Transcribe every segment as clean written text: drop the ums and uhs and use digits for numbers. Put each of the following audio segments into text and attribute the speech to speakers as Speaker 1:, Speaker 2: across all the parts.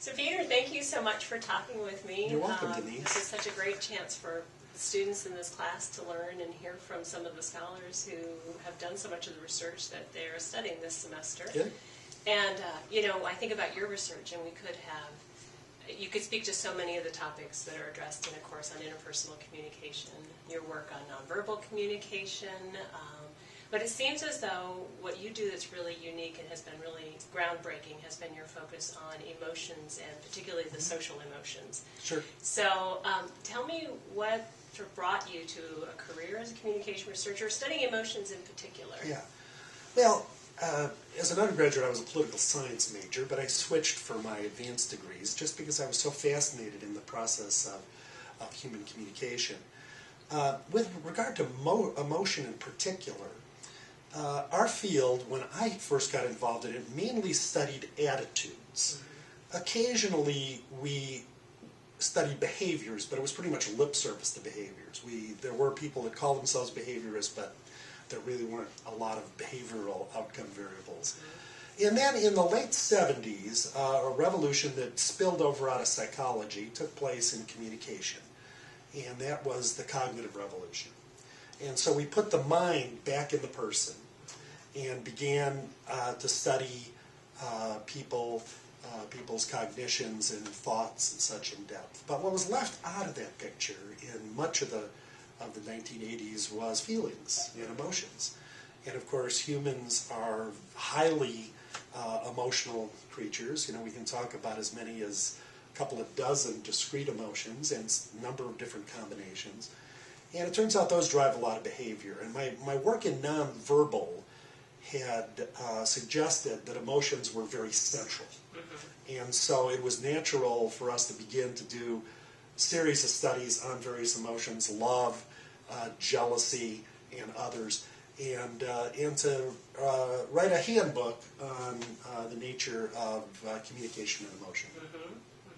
Speaker 1: So Peter, thank you so much for talking with me.
Speaker 2: You're welcome, Denise.
Speaker 1: This is such a great chance for students in this class to learn and hear from some of the scholars who have done so much of the research that they're studying this semester.
Speaker 2: Yeah.
Speaker 1: And, you know, I think about your research, and you could speak to so many of the topics that are addressed in a course on interpersonal communication, your work on nonverbal communication, but it seems as though what you do that's really unique and has been really groundbreaking has been your focus on emotions, and particularly the social emotions.
Speaker 2: Sure.
Speaker 1: So tell me what sort of brought you to a career as a communication researcher, studying emotions in particular.
Speaker 2: Yeah. Well, as an undergraduate, I was a political science major, but I switched for my advanced degrees just because I was so fascinated in the process of human communication. With regard to emotion in particular, our field, when I first got involved in it, mainly studied attitudes. Mm-hmm. Occasionally, we studied behaviors, but it was pretty much lip service to behaviors. There were people that called themselves behaviorists, but there really weren't a lot of behavioral outcome variables. Mm-hmm. And then in the late 70s, a revolution that spilled over out of psychology took place in communication, and that was the cognitive revolution. And so we put the mind back in the person and began to study people's cognitions and thoughts and such in depth. But what was left out of that picture in much of the 1980s was feelings and emotions. And of course, humans are highly emotional creatures. You know, we can talk about as many as a couple of dozen discrete emotions and a number of different combinations. And it turns out those drive a lot of behavior. And my work in nonverbal had suggested that emotions were very central. Mm-hmm. And so it was natural for us to begin to do a series of studies on various emotions, love, jealousy, and others, and to write a handbook on the nature of communication and emotion. Mm-hmm.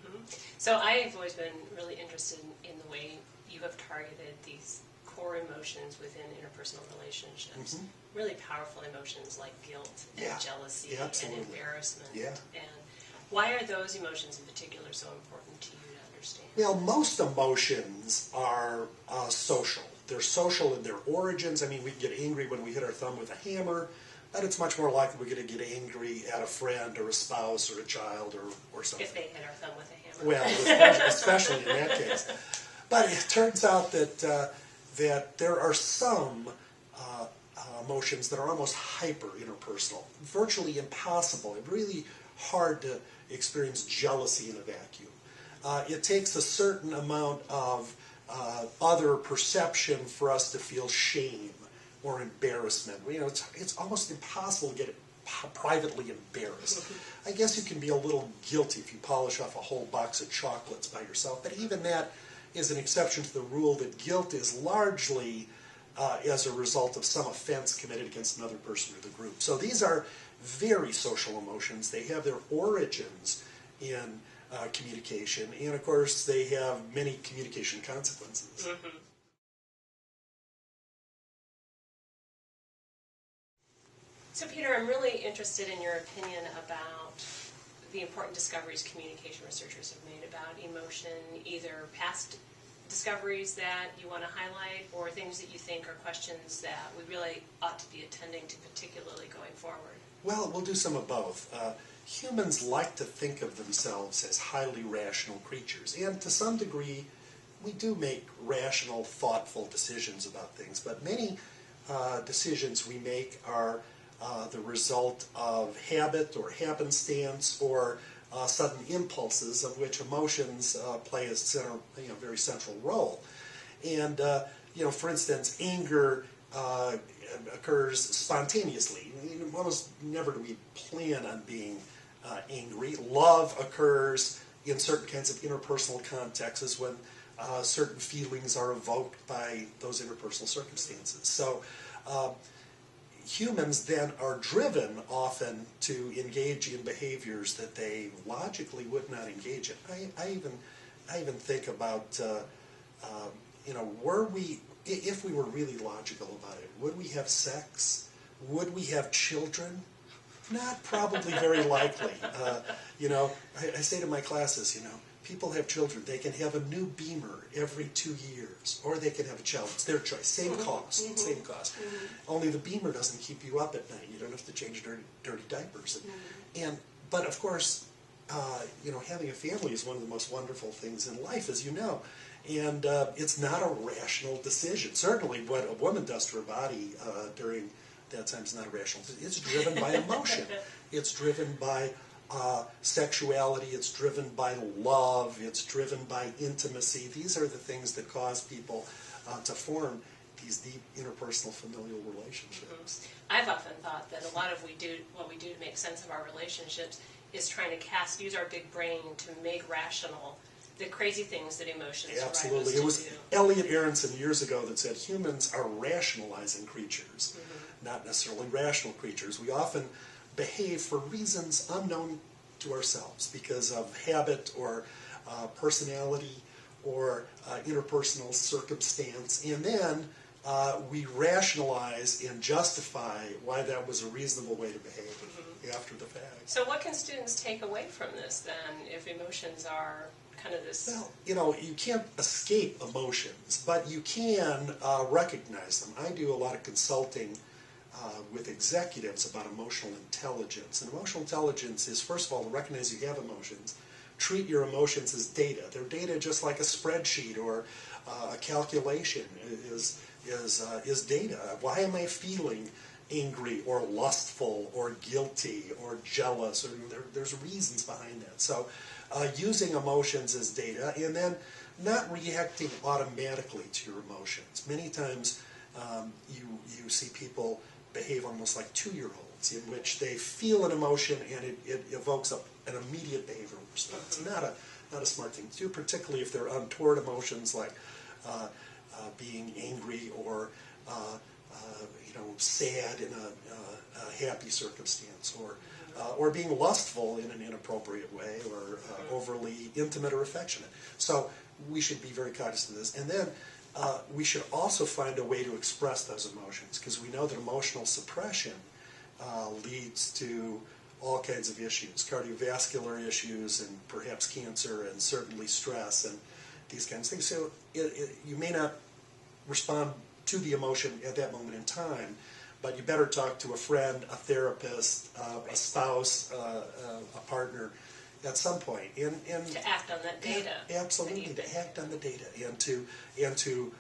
Speaker 1: Mm-hmm. So I've always been really interested in the way you have targeted these core emotions within interpersonal relationships. Mm-hmm. Really powerful emotions like guilt and jealousy and embarrassment. Yeah. And why are those emotions in particular so important to you to understand?
Speaker 2: Well, most emotions are social. They're social in their origins. I mean, we can get angry when we hit our thumb with a hammer, but it's much more likely we're going to get angry at a friend or a spouse or a child or something.
Speaker 1: If they hit our thumb with a hammer.
Speaker 2: Well, especially in that case. But it turns out that there are some emotions that are almost hyper interpersonal, virtually impossible. It's really hard to experience jealousy in a vacuum. It takes a certain amount of other perception for us to feel shame or embarrassment. You know, it's almost impossible to get privately embarrassed. I guess you can be a little guilty if you polish off a whole box of chocolates by yourself, but even that is an exception to the rule that guilt is largely as a result of some offense committed against another person or the group. So these are very social emotions. They have their origins in communication, and of course they have many communication consequences. Mm-hmm.
Speaker 1: So Peter, I'm really interested in your opinion about the important discoveries communication researchers have made about emotion, either past discoveries that you want to highlight or things that you think are questions that we really ought to be attending to, particularly going forward.
Speaker 2: Well, we'll do some of both. Humans like to think of themselves as highly rational creatures, and to some degree we do make rational, thoughtful decisions about things, but many decisions we make are the result of habit or happenstance or sudden impulses, of which emotions play a very central role. And for instance, anger occurs spontaneously. Almost never do we plan on being angry. Love occurs in certain kinds of interpersonal contexts when certain feelings are evoked by those interpersonal circumstances. So humans then are driven often to engage in behaviors that they logically would not engage in. I even think about, if we were really logical about it, would we have sex? Would we have children? Not probably very likely. You know, I say to my classes, you know, people have children. They can have a new Beamer every 2 years, or they can have a child. It's their choice. Same cost. Same cost. Only the Beamer doesn't keep you up at night. You don't have to change dirty diapers. But of course, you know, having a family is one of the most wonderful things in life, as you know. And it's not a rational decision. Certainly, what a woman does to her body during that time is not a rational decision. It's driven by emotion. It's driven by sexuality. It's driven by love. It's driven by intimacy. These are the things that cause people to form these deep interpersonal familial relationships.
Speaker 1: I've often thought that a lot of what we do to make sense of our relationships is trying to use our big brain to make rational the crazy things that emotions drive us to do.
Speaker 2: Absolutely. It was Elliot Aronson years ago that said humans are rationalizing creatures, not necessarily rational creatures. We often behave for reasons unknown to ourselves because of habit or personality or interpersonal circumstance, and then we rationalize and justify why that was a reasonable way to behave after the fact.
Speaker 1: So what can students take away from this then, if emotions are kind of this...
Speaker 2: Well, you know, you can't escape emotions, but you can recognize them. I do a lot of consulting with executives about emotional intelligence. And emotional intelligence is, first of all, to recognize you have emotions. Treat your emotions as data. They're data just like a spreadsheet or a calculation is data. Why am I feeling angry or lustful or guilty or jealous? Or there's reasons behind that. So using emotions as data, and then not reacting automatically to your emotions. Many times you see people behave almost like 2-year-olds, in which they feel an emotion and it evokes an immediate behavioral response. Not a smart thing to do, particularly if they're untoward emotions like being angry or you know, sad in a happy circumstance, or being lustful in an inappropriate way, or overly intimate or affectionate. So we should be very cognizant of this. And then we should also find a way to express those emotions, because we know that emotional suppression leads to all kinds of issues, cardiovascular issues, and perhaps cancer, and certainly stress, and these kinds of things. So you may not respond to the emotion at that moment in time, but you better talk to a friend, a therapist, a spouse, a partner at some point. And
Speaker 1: to act on that data.
Speaker 2: Absolutely, to act on the data and to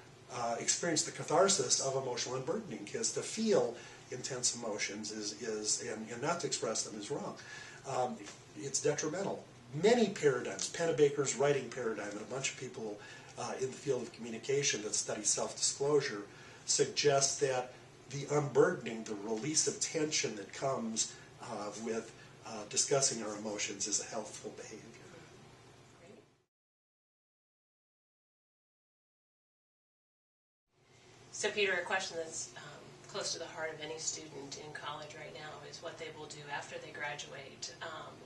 Speaker 2: experience the catharsis of emotional unburdening, because to feel intense emotions and not to express them is wrong. It's detrimental. Many paradigms, Pennebaker's writing paradigm, and a bunch of people in the field of communication that study self-disclosure suggest that the unburdening, the release of tension that comes with discussing our emotions is a healthful behavior.
Speaker 1: Great. So Peter, a question that's close to the heart of any student in college right now is what they will do after they graduate.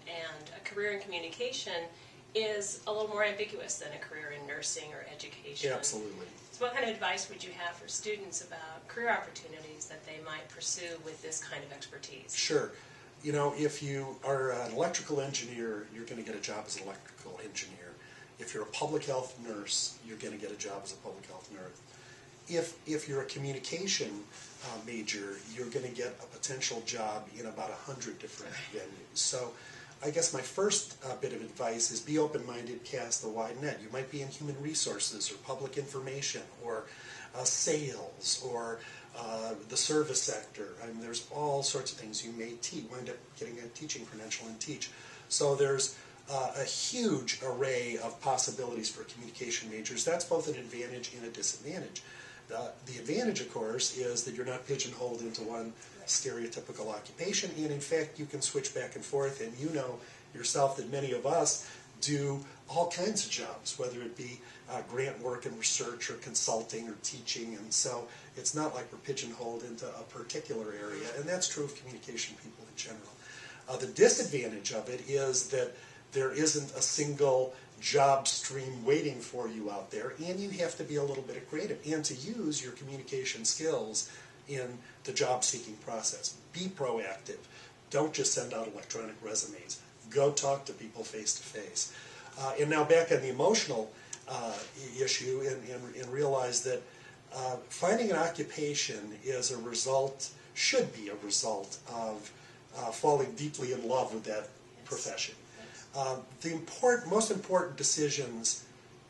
Speaker 1: And a career in communication is a little more ambiguous than a career in nursing or education.
Speaker 2: Absolutely.
Speaker 1: So what kind of advice would you have for students about career opportunities that they might pursue with this kind of expertise?
Speaker 2: Sure. You know, if you are an electrical engineer, you're going to get a job as an electrical engineer. If you're a public health nurse, you're going to get a job as a public health nurse. If you're a communication major, you're going to get a potential job in about 100 different venues. So I guess my first bit of advice is be open-minded, cast a wide net. You might be in human resources or public information or sales or the service sector. I mean, there's all sorts of things you may wind up getting a teaching credential and teach. So there's a huge array of possibilities for communication majors. That's both an advantage and a disadvantage. The advantage, of course, is that you're not pigeonholed into one stereotypical occupation, and in fact you can switch back and forth, and you know yourself that many of us do all kinds of jobs, whether it be grant work and research or consulting or teaching, and so it's not like we're pigeonholed into a particular area, and that's true of communication people in general. The disadvantage of it is that there isn't a single job stream waiting for you out there, and you have to be a little bit creative and to use your communication skills in the job seeking process. Be proactive. Don't just send out electronic resumes. Go talk to people face to face. And now back on the emotional issue, and realize that finding an occupation is a result, should be a result of falling deeply in love with that profession. The most important decisions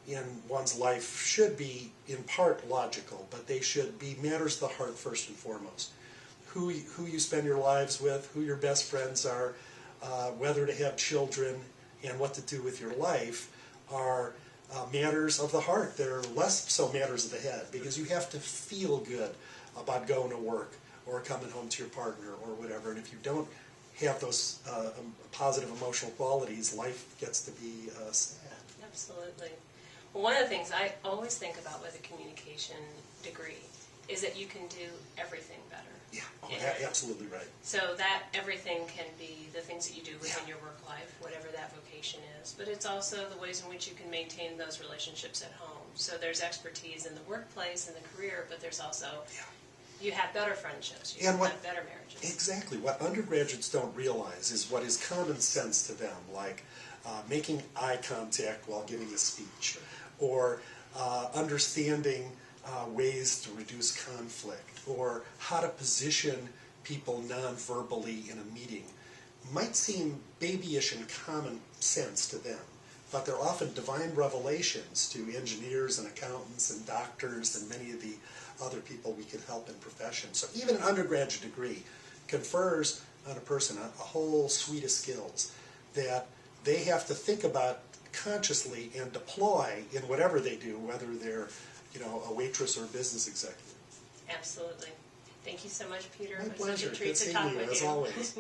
Speaker 2: in one's life should be in part logical, but they should be matters of the heart first and foremost. Who you spend your lives with, who your best friends are, whether to have children, and what to do with your life are matters of the heart. They're less so matters of the head, because you have to feel good about going to work or coming home to your partner or whatever. And if you don't have those positive emotional qualities, life gets to be sad.
Speaker 1: Absolutely. Well, one of the things I always think about with a communication degree is that you can do everything better.
Speaker 2: Yeah, absolutely right.
Speaker 1: So that everything can be the things that you do within your work life, whatever that vocation is, but it's also the ways in which you can maintain those relationships at home. So there's expertise in the workplace and the career, but there's also, you have better friendships, you have better marriages.
Speaker 2: Exactly. What undergraduates don't realize is what is common sense to them, like making eye contact while giving a speech, or understanding ways to reduce conflict, or how to position people non-verbally in a meeting. Might seem babyish and common sense to them, but they're often divine revelations to engineers and accountants and doctors and many of the other people we can help in profession. So even an undergraduate degree confers on a person a whole suite of skills that they have to think about consciously and deploy in whatever they do, whether they're a waitress or a business executive.
Speaker 1: Absolutely. Thank you so much, Peter.
Speaker 2: My
Speaker 1: It was
Speaker 2: pleasure.
Speaker 1: such a treat
Speaker 2: Good
Speaker 1: to
Speaker 2: seeing
Speaker 1: talk
Speaker 2: you,
Speaker 1: with
Speaker 2: as
Speaker 1: you.
Speaker 2: always.